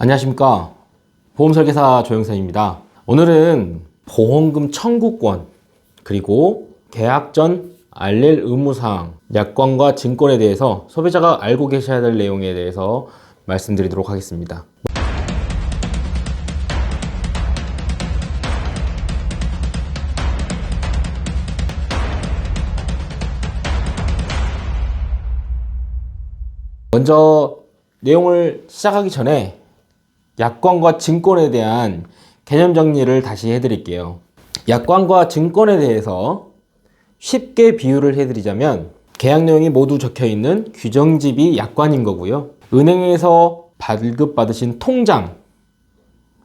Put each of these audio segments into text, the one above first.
안녕하십니까, 보험설계사 조영선입니다. 오늘은 보험금 청구권 그리고 계약 전 알릴 의무사항, 약관과 증권에 대해서 소비자가 알고 계셔야 될 내용에 대해서 말씀드리도록 하겠습니다. 먼저 내용을 시작하기 전에 약관과 증권에 대한 개념 정리를 다시 해드릴게요. 약관과 증권에 대해서 쉽게 비유를 해드리자면 계약 내용이 모두 적혀있는 규정집이 약관인 거고요. 은행에서 발급받으신 통장,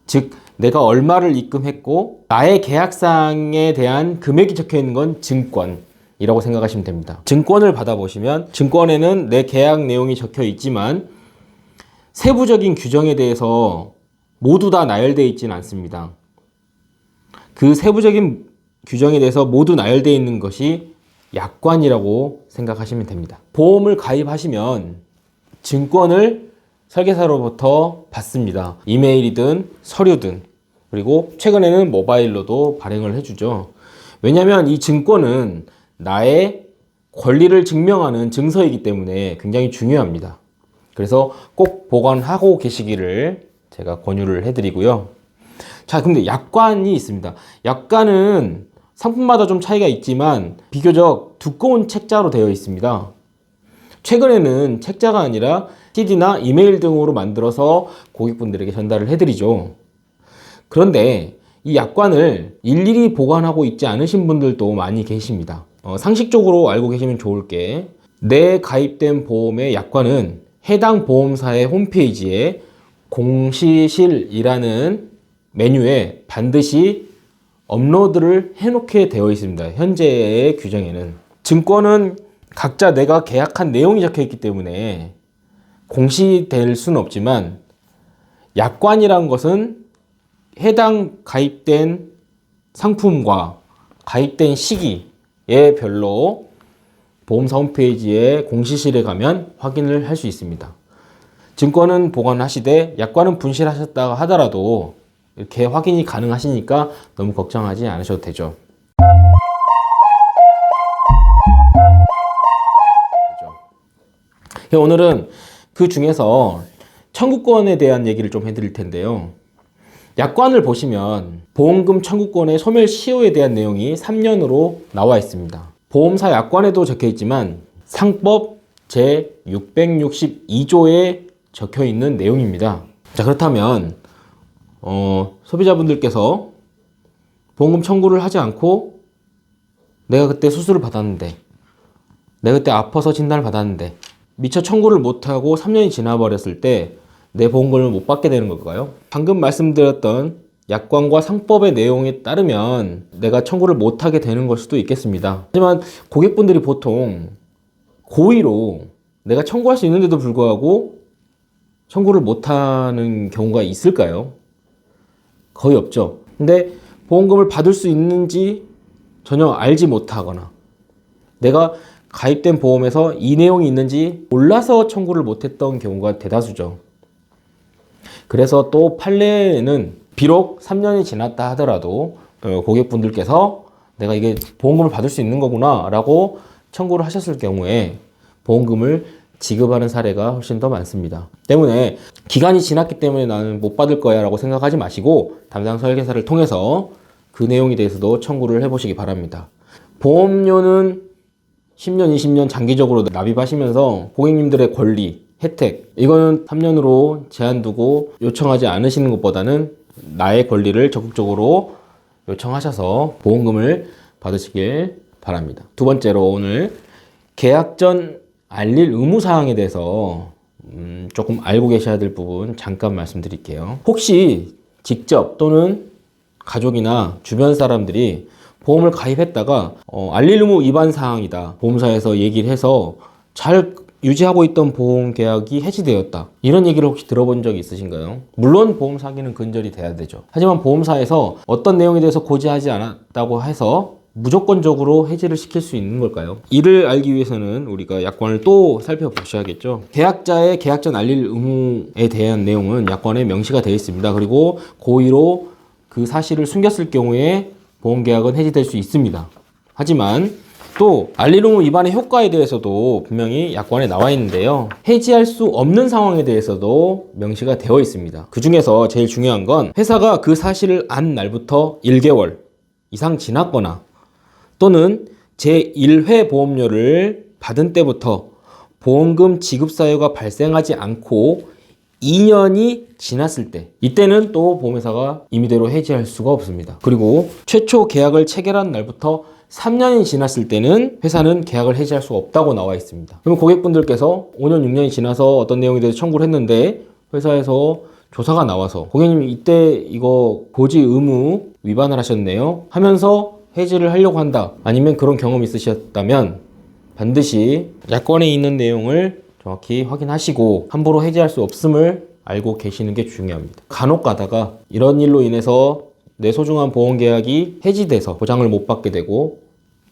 즉 내가 얼마를 입금했고 나의 계약사항에 대한 금액이 적혀있는 건 증권이라고 생각하시면 됩니다. 증권을 받아보시면 증권에는 내 계약 내용이 적혀있지만 세부적인 규정에 대해서 모두 다 나열되어 있지는 않습니다. 그 세부적인 규정에 대해서 모두 나열되어 있는 것이 약관이라고 생각하시면 됩니다. 보험을 가입하시면 증권을 설계사로부터 받습니다. 이메일이든 서류든, 그리고 최근에는 모바일로도 발행을 해주죠. 왜냐하면 이 증권은 나의 권리를 증명하는 증서이기 때문에 굉장히 중요합니다. 그래서 꼭 보관하고 계시기를 제가 권유를 해드리고요. 자, 근데 약관이 있습니다. 약관은 상품마다 좀 차이가 있지만 비교적 두꺼운 책자로 되어 있습니다. 최근에는 책자가 아니라 CD나 이메일 등으로 만들어서 고객분들에게 전달을 해드리죠. 그런데 이 약관을 일일이 보관하고 있지 않으신 분들도 많이 계십니다. 상식적으로 알고 계시면 좋을 게, 내 가입된 보험의 약관은 해당 보험사의 홈페이지에 공시실이라는 메뉴에 반드시 업로드를 해놓게 되어 있습니다. 현재의 규정에는. 증권은 각자 내가 계약한 내용이 적혀 있기 때문에 공시될 수는 없지만, 약관이란 것은 해당 가입된 상품과 가입된 시기에 별로 보험사 홈페이지에 공시실에 가면 확인을 할 수 있습니다. 증권은 보관하시되 약관은 분실하셨다고 하더라도 이렇게 확인이 가능하시니까 너무 걱정하지 않으셔도 되죠. 오늘은 그 중에서 청구권에 대한 얘기를 좀 해드릴 텐데요. 약관을 보시면 보험금 청구권의 소멸시효에 대한 내용이 3년으로 나와 있습니다. 보험사 약관에도 적혀 있지만 상법 제662조에 적혀 있는 내용입니다. 자, 그렇다면 소비자분들께서 보험금 청구를 하지 않고 내가 그때 수술을 받았는데, 내가 그때 아파서 진단을 받았는데 미처 청구를 못하고 3년이 지나버렸을 때 내 보험금을 못 받게 되는 걸까요? 방금 말씀드렸던 약관과 상법의 내용에 따르면 내가 청구를 못하게 되는 걸 수도 있겠습니다. 하지만 고객분들이 보통 고의로 내가 청구할 수 있는데도 불구하고 청구를 못하는 경우가 있을까요? 거의 없죠. 근데 보험금을 받을 수 있는지 전혀 알지 못하거나 내가 가입된 보험에서 이 내용이 있는지 몰라서 청구를 못했던 경우가 대다수죠. 그래서 또 판례는 비록 3년이 지났다 하더라도 고객분들께서 내가 이게 보험금을 받을 수 있는 거구나 라고 청구를 하셨을 경우에 보험금을 지급하는 사례가 훨씬 더 많습니다. 때문에 기간이 지났기 때문에 나는 못 받을 거야 라고 생각하지 마시고 담당 설계사를 통해서 그 내용에 대해서도 청구를 해보시기 바랍니다. 보험료는 10년, 20년 장기적으로 납입하시면서 고객님들의 권리, 혜택, 이거는 3년으로 제한 두고 요청하지 않으시는 것보다는 나의 권리를 적극적으로 요청하셔서 보험금을 받으시길 바랍니다. 두 번째로 오늘 계약 전 알릴 의무사항에 대해서 조금 알고 계셔야 될 부분 잠깐 말씀드릴게요. 혹시 직접 또는 가족이나 주변 사람들이 보험을 가입했다가 알릴 의무 위반 사항이다, 보험사에서 얘기를 해서 잘 유지하고 있던 보험 계약이 해지되었다, 이런 얘기를 혹시 들어본 적이 있으신가요? 물론 보험 사기는 근절이 돼야 되죠. 하지만 보험사에서 어떤 내용에 대해서 고지하지 않았다고 해서 무조건적으로 해지를 시킬 수 있는 걸까요? 이를 알기 위해서는 우리가 약관을 또 살펴보셔야겠죠. 계약자의 계약 전 알릴 의무에 대한 내용은 약관에 명시가 되어 있습니다. 그리고 고의로 그 사실을 숨겼을 경우에 보험계약은 해지될 수 있습니다. 하지만 또 알릴 의무 위반의 효과에 대해서도 분명히 약관에 나와 있는데요. 해지할 수 없는 상황에 대해서도 명시가 되어 있습니다. 그 중에서 제일 중요한 건 회사가 그 사실을 안 날부터 1개월 이상 지났거나 또는 제1회 보험료를 받은 때부터 보험금 지급 사유가 발생하지 않고 2년이 지났을 때, 이때는 또 보험회사가 임의대로 해지할 수가 없습니다. 그리고 최초 계약을 체결한 날부터 3년이 지났을 때는 회사는 계약을 해지할 수 없다고 나와 있습니다. 그럼 고객분들께서 5년, 6년이 지나서 어떤 내용에 대해서 청구를 했는데 회사에서 조사가 나와서 고객님 이때 이거 고지 의무 위반을 하셨네요 하면서 해지를 하려고 한다, 아니면 그런 경험이 있으셨다면 반드시 약관에 있는 내용을 정확히 확인하시고 함부로 해지할 수 없음을 알고 계시는 게 중요합니다. 간혹 가다가 이런 일로 인해서 내 소중한 보험계약이 해지돼서 보장을 못 받게 되고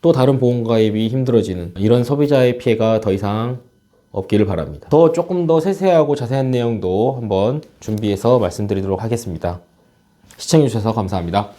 또 다른 보험가입이 힘들어지는 이런 소비자의 피해가 더 이상 없기를 바랍니다. 조금 더 세세하고 자세한 내용도 한번 준비해서 말씀드리도록 하겠습니다. 시청해주셔서 감사합니다.